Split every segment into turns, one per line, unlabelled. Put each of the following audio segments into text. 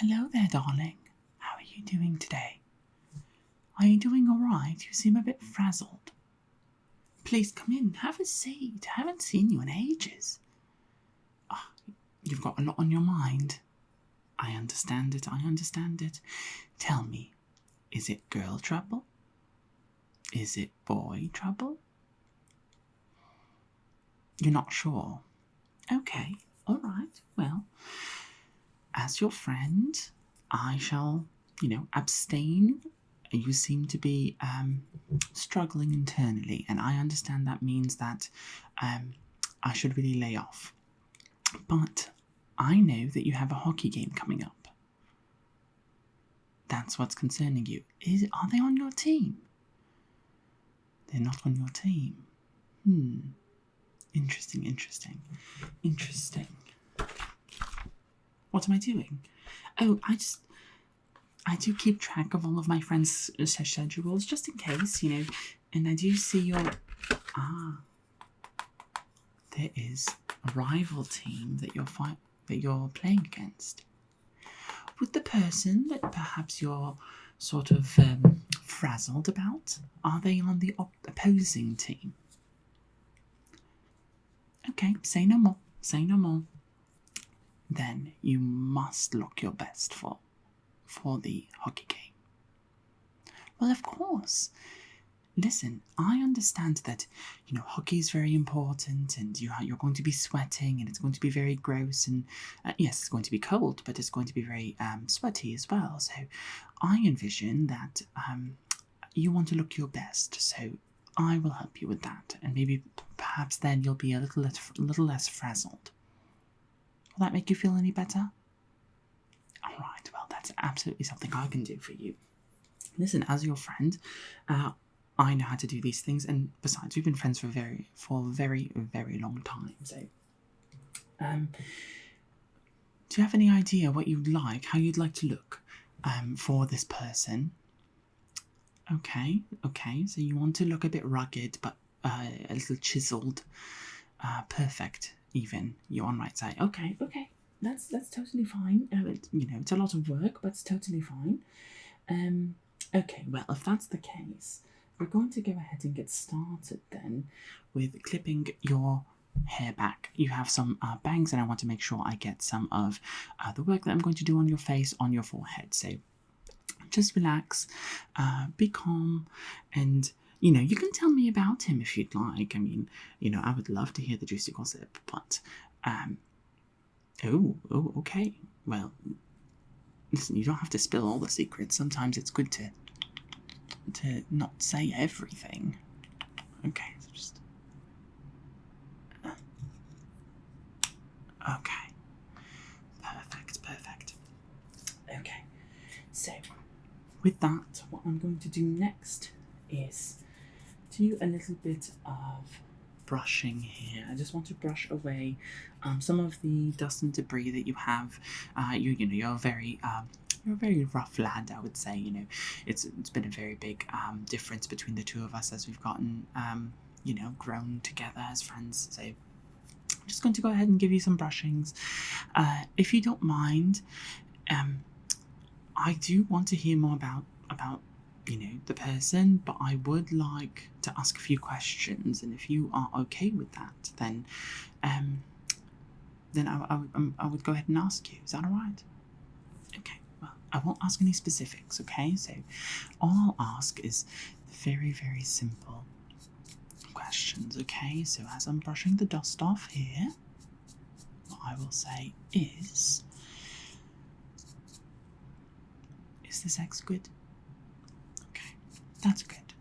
Hello there, darling. How are you doing today? Are you doing all right? You seem a bit frazzled. Please come in, have a seat. I haven't seen you in ages. Ah, you've got a lot on your mind. I understand it. Tell me, is it girl trouble? Is it boy trouble? You're not sure? Okay, all right. Well, as your friend, I shall, abstain. You seem to be struggling internally, and I understand that means that I should really lay off. But I know that you have a hockey game coming up. That's what's concerning you. Are they on your team? They're not on your team. Interesting. What am I doing? Oh, I do keep track of all of my friends' schedules, just in case, and I do see your... there is a rival team that you're playing against. Would the person that perhaps you're sort of frazzled about, are they on the opposing team? Okay, say no more. Then you must look your best for the hockey game. Well, of course. Listen, I understand that, hockey is very important and you're going to be sweating and it's going to be very gross and, yes, it's going to be cold, but it's going to be very sweaty as well. So I envision that you want to look your best, so I will help you with that, and maybe perhaps then you'll be a little less frazzled. Will that make you feel any better? All right, well, that's absolutely something I can do for you. Listen, as your friend, I know how to do these things, and besides, we've been friends for a very, very long time. So, do you have any idea what you'd like, how you'd like to look for this person? Okay, so you want to look a bit rugged, but a little chiseled. Perfect, even. You're on right side. Okay. That's totally fine. It's a lot of work, but it's totally fine. Okay, well, if that's the case, we're going to go ahead and get started then with clipping your hair back. You have some bangs, and I want to make sure I get some of the work that I'm going to do on your face, on your forehead. So just relax, be calm, and you can tell me about him if you'd like. I mean, I would love to hear the juicy gossip, but okay. Well, listen, you don't have to spill all the secrets. Sometimes it's good to not say everything. Okay, so just... okay. Perfect. Okay, so with that, what I'm going to do next is do a little bit of brushing here. I just want to brush away some of the dust and debris that you have. You're a very rough lad, I would say. It's been a very big difference between the two of us as we've gotten grown together as friends. So I'm just going to go ahead and give you some brushings. If you don't mind, I do want to hear more about the person, but I would like to ask a few questions, and if you are okay with that, then I would go ahead and ask you. Is that all right? Okay. Well, I won't ask any specifics. Okay. So all I'll ask is very, very simple questions. Okay. So as I'm brushing the dust off here, what I will say is the sex good? That's good.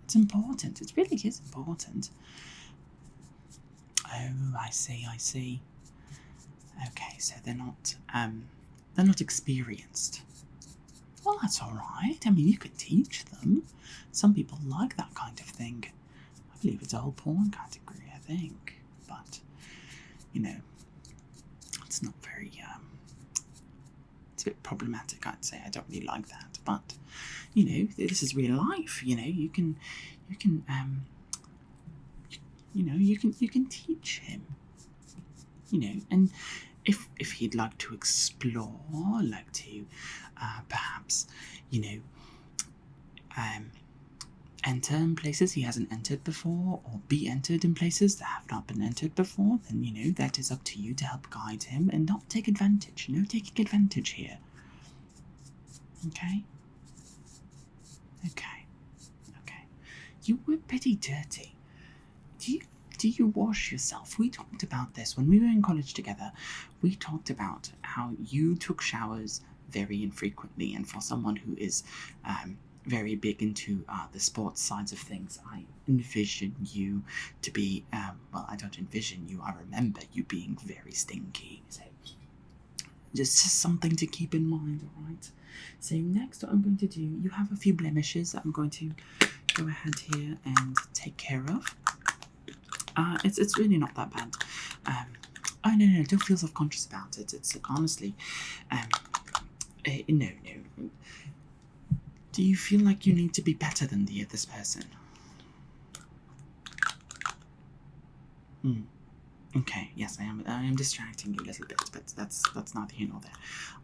It's important. It really is important. Oh, I see. Okay, so they're not experienced. Well, that's all right. I mean, you could teach them. Some people like that kind of thing. I believe it's a whole porn category, I think. But, it's not very, it's a bit problematic, I'd say. I don't really like that. But, this is real life. You can teach him. And if he'd like to explore, like to perhaps, enter in places he hasn't entered before, or be entered in places that have not been entered before, then, that is up to you to help guide him and not take advantage. No taking advantage here. Okay? Okay. You were pretty dirty. Do you wash yourself? We talked about this when we were in college together. We talked about how you took showers very infrequently, and for someone who is very big into the sports sides of things, I envision you to be, well, I don't envision you, I remember you being very stinky. So, just something to keep in mind, alright? So next what I'm going to do, you have a few blemishes that I'm going to go ahead here and take care of. It's really not that bad. Oh no, don't feel self-conscious about it. It's honestly, no. Do you feel like you need to be better than this person? Okay, yes, I am distracting you a little bit, but that's neither here nor there.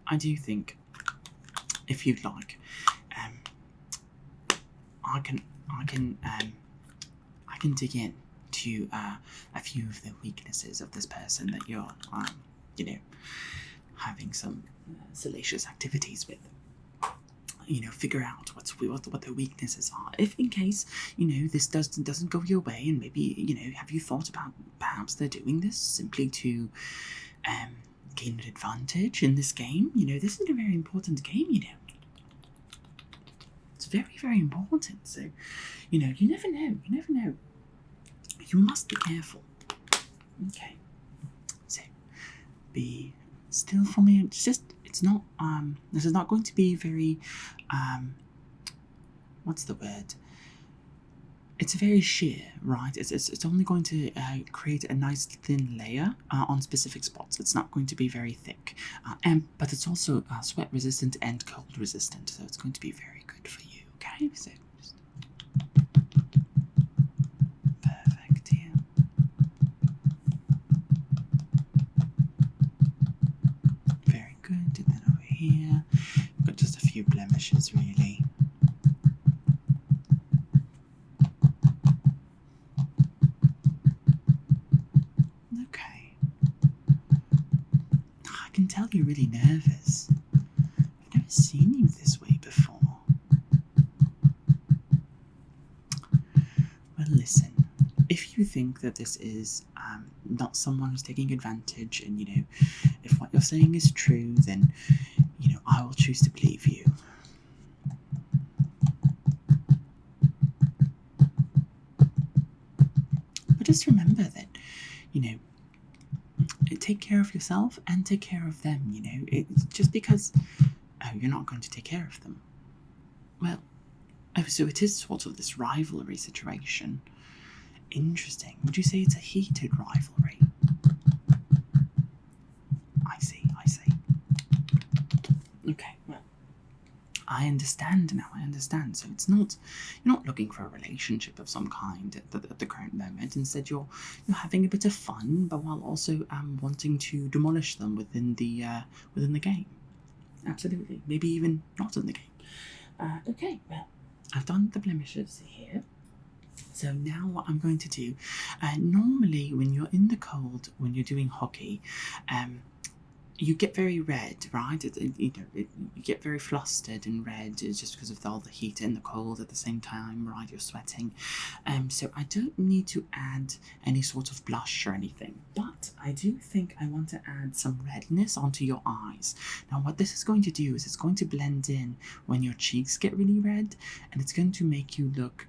I do think, if you'd like, I can dig in to a few of the weaknesses of this person that you're, having some salacious activities with. Figure out what their weaknesses are. If in case, this doesn't go your way, and maybe, have you thought about perhaps they're doing this simply to gain an advantage in this game? This is a very important game, It's very, very important. So, you never know. You must be careful. Okay. So, be still for me. It's not, this is not going to be very, what's the word? It's very sheer, right? It's only going to create a nice thin layer on specific spots. It's not going to be very thick. But it's also sweat resistant and cold resistant, so it's going to be very good for you, okay? So, perfect here. Very good, and then over here, we've got just a few blemishes, really. Okay. I can tell you're really nervous. I've never seen you this way before. Well, listen, if you think that this is not someone who's taking advantage, and, if what you're saying is true, then, I will choose to believe you. But just remember that, take care of yourself and take care of them, just because you're not going to take care of them. Well, so it is sort of this rivalry situation. Interesting. Would you say it's a heated rivalry? I see. Okay, well, I understand now, So it's not, you're not looking for a relationship of some kind at the current moment. Instead, you're having a bit of fun, but while also wanting to demolish them within the game. Absolutely. Maybe even not in the game. Okay, well, I've done the blemishes here. So now what I'm going to do, normally when you're in the cold, when you're doing hockey, you get very red, right? You get very flustered and red just because of all the heat and the cold at the same time, right? You're sweating. So I don't need to add any sort of blush or anything, but I do think I want to add some redness onto your eyes. Now what this is going to do is it's going to blend in when your cheeks get really red, and it's going to make you look,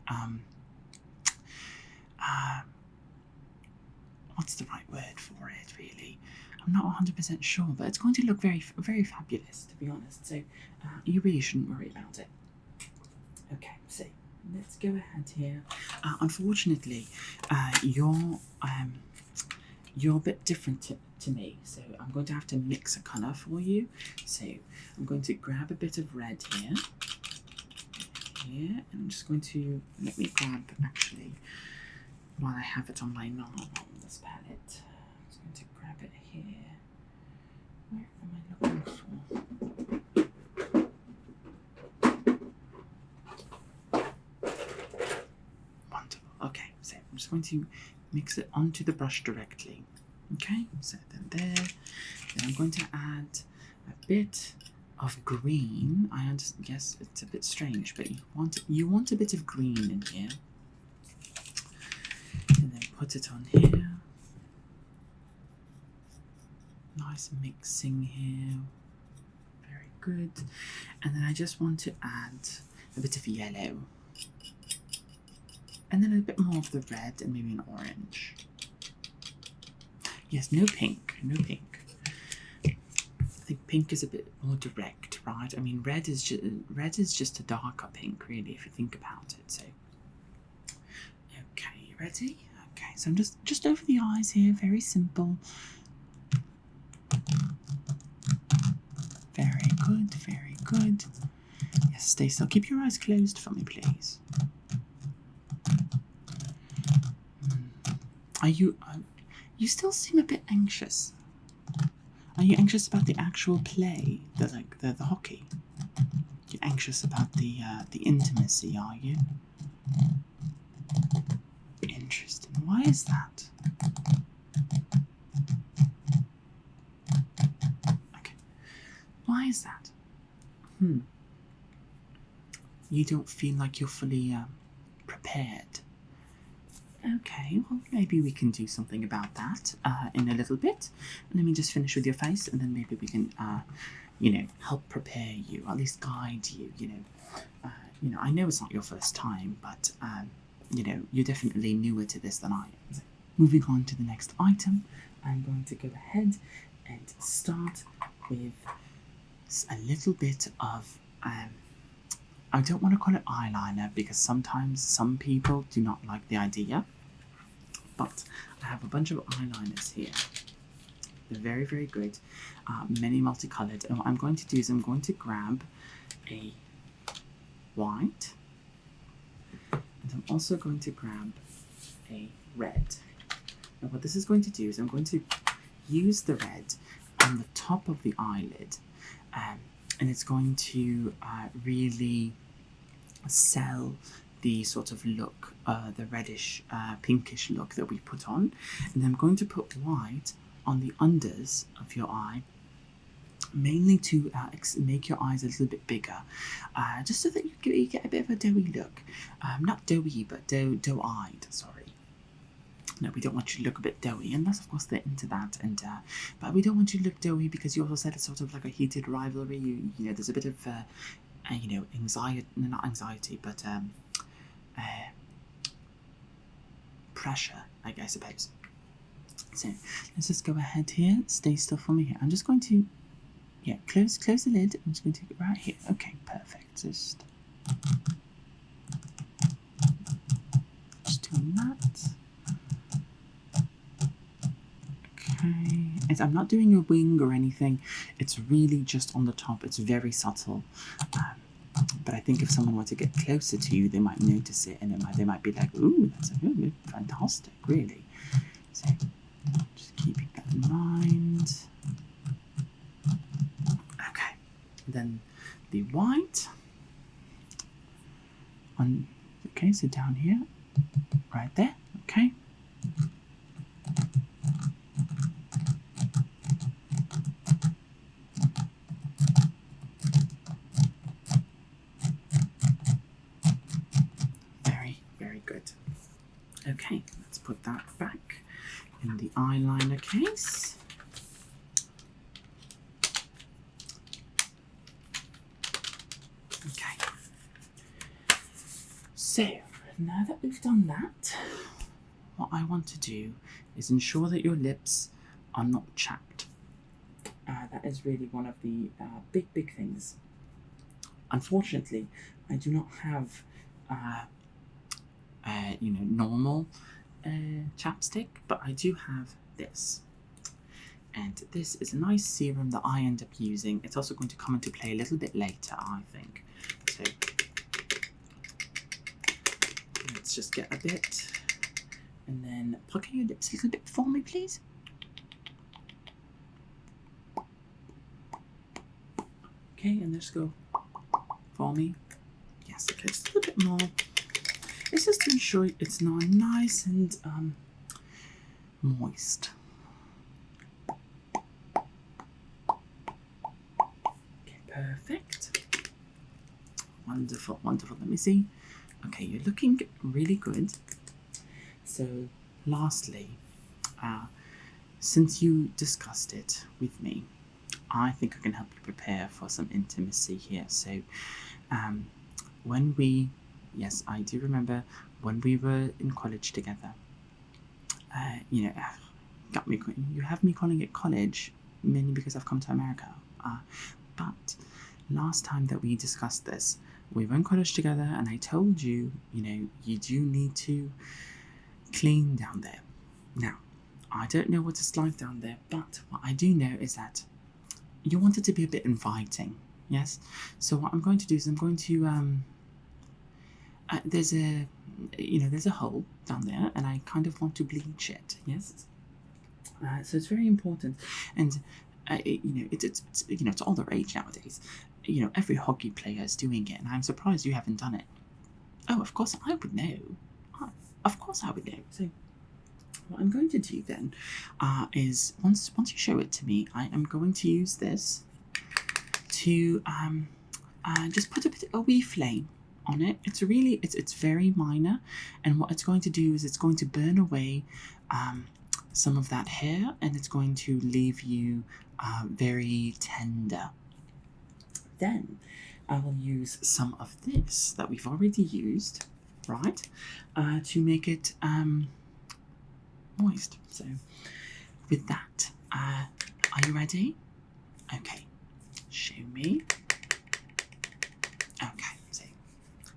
what's the right word for it, really? I'm not 100% sure, but it's going to look very, very fabulous, to be honest. So you really shouldn't worry about it. Okay, so let's go ahead here. Unfortunately, you're a bit different to me, so I'm going to have to mix a colour for you. So I'm going to grab a bit of red here, and I'm just going to, let me grab, actually, while I have it on my this palette, I'm just going to grab it here. just going to mix it onto the brush directly. Okay, so then there. Then I'm going to add a bit of green. I guess it's a bit strange, but you want a bit of green in here. And then put it on here. Nice mixing here. Very good. And then I just want to add a bit of yellow. And then a bit more of the red and maybe an orange. Yes, no pink, no pink. I think pink is a bit more direct, right? I mean, red is just a darker pink, really, if you think about it. So, okay, you ready? Okay, so I'm just over the eyes here, very simple. Very good, very good. Yes, stay still. Keep your eyes closed for me, please. You still seem a bit anxious. Are you anxious about the actual play, the hockey? You're anxious about the intimacy, are you? Interesting. Why is that? Okay. Why is that? You don't feel like you're fully prepared. Okay, well, maybe we can do something about that in a little bit. Let me just finish with your face, and then maybe we can, help prepare you, or at least guide you. I know it's not your first time, but you're definitely newer to this than I am. So, moving on to the next item, I'm going to go ahead and start with a little bit of. I don't want to call it eyeliner because sometimes some people do not like the idea. But I have a bunch of eyeliners here. They're very, very good. Many multicolored. And what I'm going to do is I'm going to grab a white. And I'm also going to grab a red. Now what this is going to do is I'm going to use the red on the top of the eyelid. And it's going to really sell the sort of look, the reddish, pinkish look that we put on. And I'm going to put white on the unders of your eye, mainly to make your eyes a little bit bigger, just so that you get a bit of a doughy look. Not doughy, but doe-eyed, sorry. No, we don't want you to look a bit doughy, unless of course they're into that. And but we don't want you to look doughy because you also said it's sort of like a heated rivalry. You know, there's a bit of anxiety, not anxiety, but pressure, I suppose. So let's just go ahead here. Stay still for me here. I'm just going to, close the lid. I'm just going to get right here. Okay, perfect. Just doing that. Okay. I'm not doing a wing or anything. It's really just on the top. It's very subtle. But I think if someone were to get closer to you, they might notice it, and they might be like, "Ooh, that's fantastic, really." So, just keeping that in mind. Okay, then the white. Okay, so down here, right there. Okay. Okay, let's put that back in the eyeliner case. Okay. So, now that we've done that, what I want to do is ensure that your lips are not chapped. That is really one of the big things. Unfortunately, I do not have normal chapstick, but I do have this. And this is a nice serum that I end up using. It's also going to come into play a little bit later, I think. So let's just get a bit. And then pucker your lips a little bit for me, please. Okay, and let's go for me. Yes, okay, just a little bit more. It's just to ensure it's now nice and moist. Okay, perfect. Wonderful, wonderful. Let me see. Okay, you're looking really good. So, lastly, since you discussed it with me, I think I can help you prepare for some intimacy here. So, when we, yes, I do remember when we were in college together. You have me calling it college, mainly because I've come to America. But last time that we discussed this, we were in college together, and I told you, you do need to clean down there. Now, I don't know what it's like down there, but what I do know is that you want it to be a bit inviting, yes? So what I'm going to do is I'm going to, there's a hole down there, and I kind of want to bleach it, yes? So it's very important, and it's all the rage nowadays. Every hockey player is doing it, and I'm surprised you haven't done it. Oh, of course I would know. Of course I would know. So what I'm going to do then is once you show it to me, I am going to use this to just put a wee flame on it. It's very minor, and what it's going to do is it's going to burn away some of that hair, and it's going to leave you very tender. Then I will use some of this that we've already used, right, to make it moist. So with that, are you ready? Okay, show me. Okay, so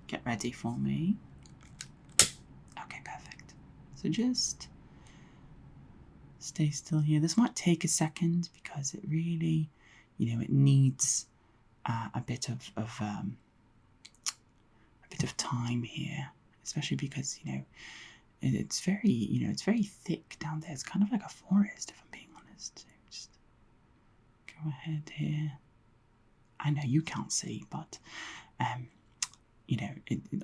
get ready for me. Okay, perfect. So just stay still here. This might take a second because it really, it needs a bit of time here, especially because it's very thick down there. It's kind of like a forest, if I'm being honest. So just go ahead here. I know you can't see, but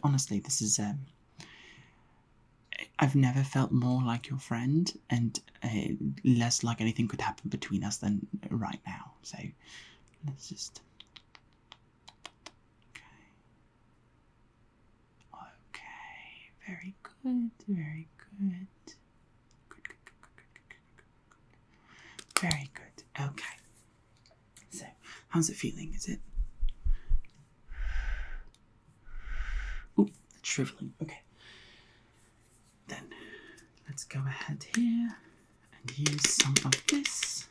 honestly, this is I've never felt more like your friend, and less like anything could happen between us than right now. So let's just. Okay, very good, very good. Good. Very good. Okay. So, how's it feeling? Is it? Oh, it's shriveling. Okay. Then let's go ahead here and use some of this.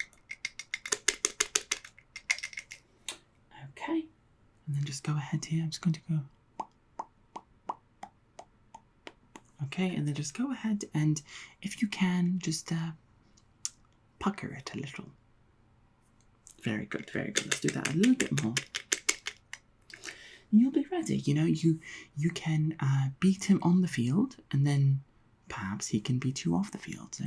Okay. And then just go ahead here. I'm just going to go. Okay, and then just go ahead and, if you can, just pucker it a little. Very good, very good. Let's do that a little bit more. And you'll be ready. You can beat him on the field, and then perhaps he can beat you off the field. So.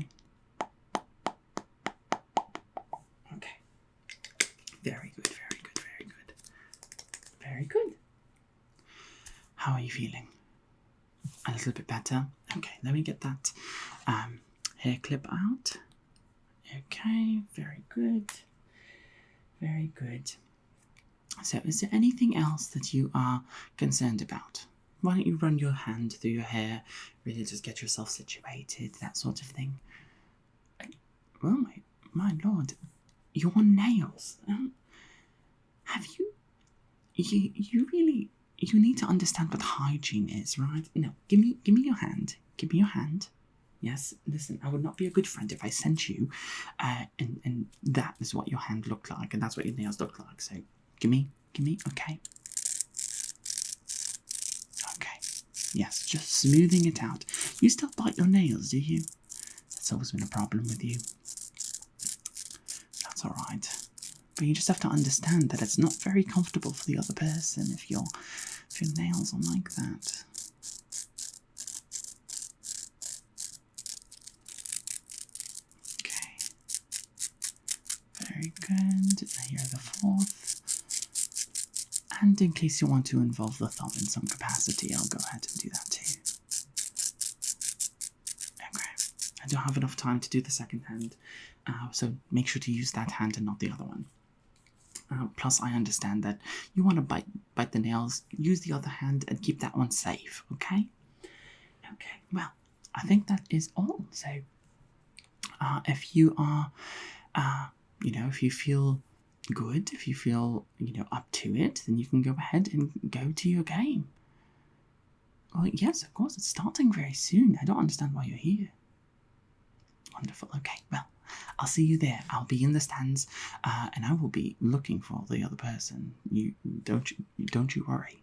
Okay. Very good, very good, very good. Very good. How are you feeling? A little bit better. Okay, let me get that hair clip out. Okay, very good. Very good. So, is there anything else that you are concerned about? Why don't you run your hand through your hair, really just get yourself situated, that sort of thing? Oh my lord, your nails. Have you? You really. You need to understand what hygiene is, right? No, give me your hand. Give me your hand. Yes, listen, I would not be a good friend if I sent you, and that is what your hand looked like, and that's what your nails look like. So, give me, okay. Okay, yes, just smoothing it out. You still bite your nails, do you? That's always been a problem with you. That's all right. But you just have to understand that it's not very comfortable for the other person if your nails are like that. Okay. Very good. Here the fourth. And in case you want to involve the thumb in some capacity, I'll go ahead and do that too. don't have enough time to do the second hand, so make sure to use that hand and not the other one. Plus, I understand that you want to bite the nails, use the other hand, and keep that one safe, okay? Okay, well, I think that is all. So, if you are, if you feel good, if you feel, up to it, then you can go ahead and go to your game. Well, yes, of course, it's starting very soon. I don't understand why you're here. Wonderful, okay, well, I'll see you there. I'll be in the stands, and I will be looking for the other person. Don't you worry.